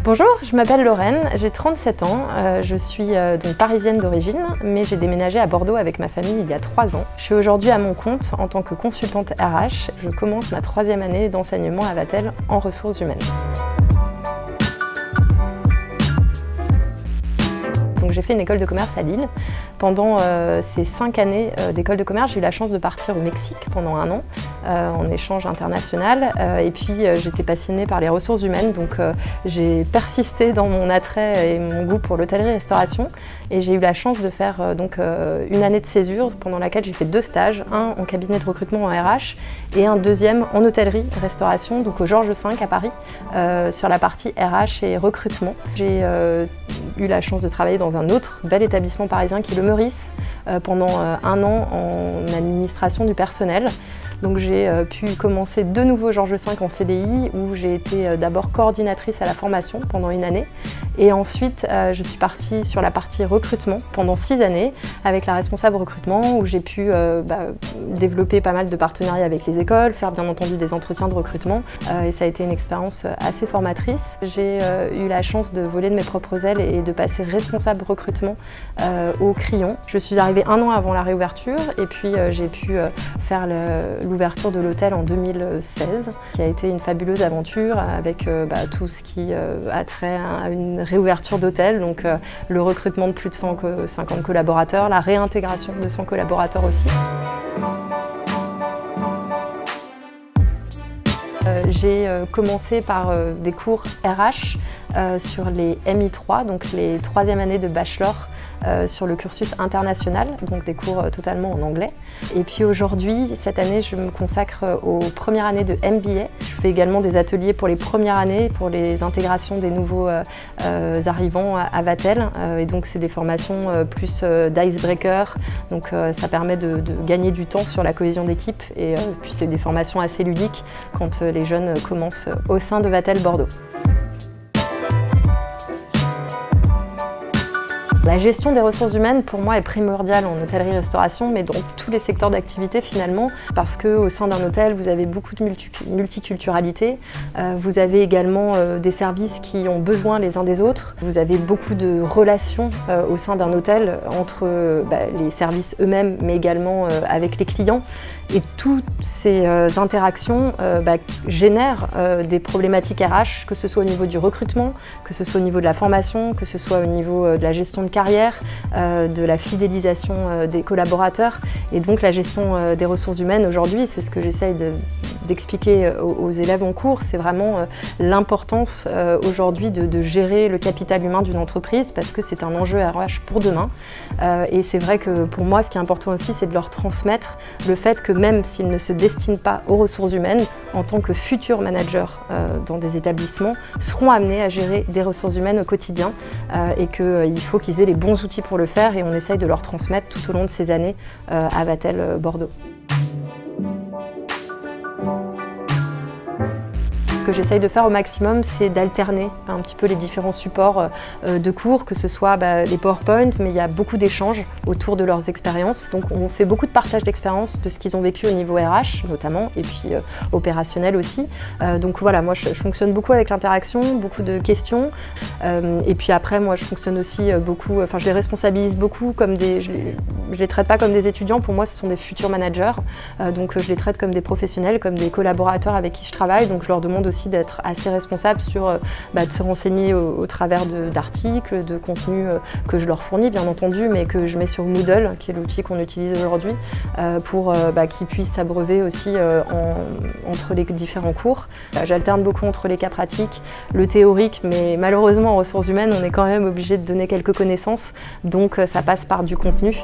Bonjour, je m'appelle Lorraine, j'ai 37 ans, je suis donc parisienne d'origine, mais j'ai déménagé à Bordeaux avec ma famille il y a 3 ans. Je suis aujourd'hui à mon compte en tant que consultante RH. Je commence ma 3e année d'enseignement à Vatel en ressources humaines. Donc j'ai fait une école de commerce à Lille. Pendant ces 5 années d'école de commerce, j'ai eu la chance de partir au Mexique pendant 1 an en échange international. Et puis j'étais passionnée par les ressources humaines, donc j'ai persisté dans mon attrait et mon goût pour l'hôtellerie-restauration. Et j'ai eu la chance de faire une année de césure pendant laquelle j'ai fait 2 stages, un en cabinet de recrutement en RH et un deuxième en hôtellerie-restauration, donc au Georges V à Paris, sur la partie RH et recrutement. J'ai eu la chance de travailler dans un autre bel établissement parisien qui est le Meurice pendant 1 an en administration du personnel. Donc j'ai pu commencer de nouveau Georges V en CDI où j'ai été d'abord coordinatrice à la formation pendant 1 année et ensuite je suis partie sur la partie recrutement pendant 6 années avec la responsable recrutement où j'ai pu développer pas mal de partenariats avec les écoles, faire bien entendu des entretiens de recrutement et ça a été une expérience assez formatrice. J'ai eu la chance de voler de mes propres ailes et de passer responsable recrutement au Crillon. Je suis arrivée 1 an avant la réouverture et puis j'ai pu faire l'ouverture de l'hôtel en 2016, qui a été une fabuleuse aventure avec tout ce qui a trait à une réouverture d'hôtel, donc le recrutement de plus de 150 collaborateurs, la réintégration de 100 collaborateurs aussi. J'ai commencé par des cours RH sur les MI3, donc les 3e années de bachelor sur le cursus international, donc des cours totalement en anglais. Et puis aujourd'hui, cette année, je me consacre aux premières années de MBA. Je fais également des ateliers pour les premières années, pour les intégrations des nouveaux arrivants à Vatel. Et donc c'est des formations plus d'icebreaker, donc ça permet de gagner du temps sur la cohésion d'équipe. Et puis c'est des formations assez ludiques quand les jeunes commencent au sein de Vatel Bordeaux. La gestion des ressources humaines, pour moi, est primordiale en hôtellerie-restauration, mais dans tous les secteurs d'activité finalement, parce qu'au sein d'un hôtel, vous avez beaucoup de multiculturalité, vous avez également des services qui ont besoin les uns des autres, vous avez beaucoup de relations au sein d'un hôtel entre les services eux-mêmes, mais également avec les clients. Et toutes ces interactions génèrent des problématiques RH, que ce soit au niveau du recrutement, que ce soit au niveau de la formation, que ce soit au niveau de la gestion de carrière, de la fidélisation des collaborateurs. Et donc la gestion des ressources humaines aujourd'hui, c'est ce que j'essaye d'expliquer aux élèves en cours, c'est vraiment l'importance aujourd'hui de gérer le capital humain d'une entreprise parce que c'est un enjeu RH pour demain. Et c'est vrai que pour moi, ce qui est important aussi, c'est de leur transmettre le fait que même s'ils ne se destinent pas aux ressources humaines, en tant que futurs managers dans des établissements, seront amenés à gérer des ressources humaines au quotidien et qu'il faut qu'ils aient les bons outils pour le faire et on essaye de leur transmettre tout au long de ces années à Vatel Bordeaux. Ce que j'essaye de faire au maximum, c'est d'alterner un petit peu les différents supports de cours, que ce soit les PowerPoint, mais il y a beaucoup d'échanges autour de leurs expériences. Donc on fait beaucoup de partage d'expériences de ce qu'ils ont vécu au niveau RH notamment, et puis opérationnel aussi. Donc voilà, moi je fonctionne beaucoup avec l'interaction, beaucoup de questions. Et puis après, moi je fonctionne aussi beaucoup, je les responsabilise beaucoup comme je les traite pas comme des étudiants, pour moi ce sont des futurs managers. Donc je les traite comme des professionnels, comme des collaborateurs avec qui je travaille. Donc je leur demande aussi d'être assez responsable sur de se renseigner au travers d'articles, de contenus que je leur fournis bien entendu, mais que je mets sur Moodle, qui est l'outil qu'on utilise aujourd'hui, pour qu'ils puissent s'abreuver aussi entre les différents cours. J'alterne beaucoup entre les cas pratiques, le théorique, mais malheureusement en ressources humaines, on est quand même obligé de donner quelques connaissances, donc ça passe par du contenu.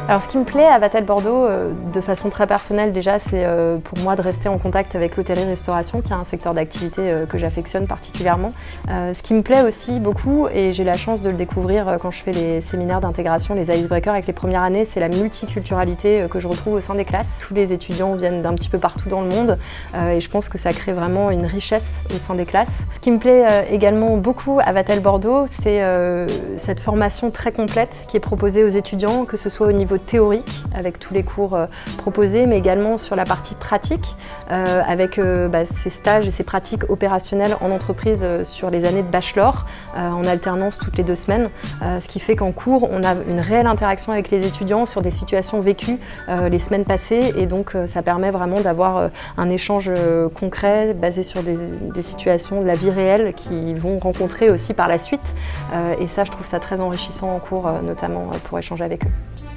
Alors ce qui me plaît à Vatel Bordeaux, de façon très personnelle déjà, c'est pour moi de rester en contact avec l'hôtellerie-restauration, qui est un secteur d'activité que j'affectionne particulièrement. Ce qui me plaît aussi beaucoup, et j'ai la chance de le découvrir quand je fais les séminaires d'intégration, les icebreakers avec les premières années, c'est la multiculturalité que je retrouve au sein des classes. Tous les étudiants viennent d'un petit peu partout dans le monde et je pense que ça crée vraiment une richesse au sein des classes. Ce qui me plaît également beaucoup à Vatel Bordeaux, c'est cette formation très complète qui est proposée aux étudiants, que ce soit au niveau niveau théorique avec tous les cours proposés, mais également sur la partie pratique avec ces stages et ces pratiques opérationnelles en entreprise sur les années de bachelor en alternance toutes les 2 semaines, ce qui fait qu'en cours on a une réelle interaction avec les étudiants sur des situations vécues les semaines passées, et donc ça permet vraiment d'avoir un échange concret basé sur des situations de la vie réelle qu'ils vont rencontrer aussi par la suite, et ça je trouve ça très enrichissant en cours, notamment pour échanger avec eux.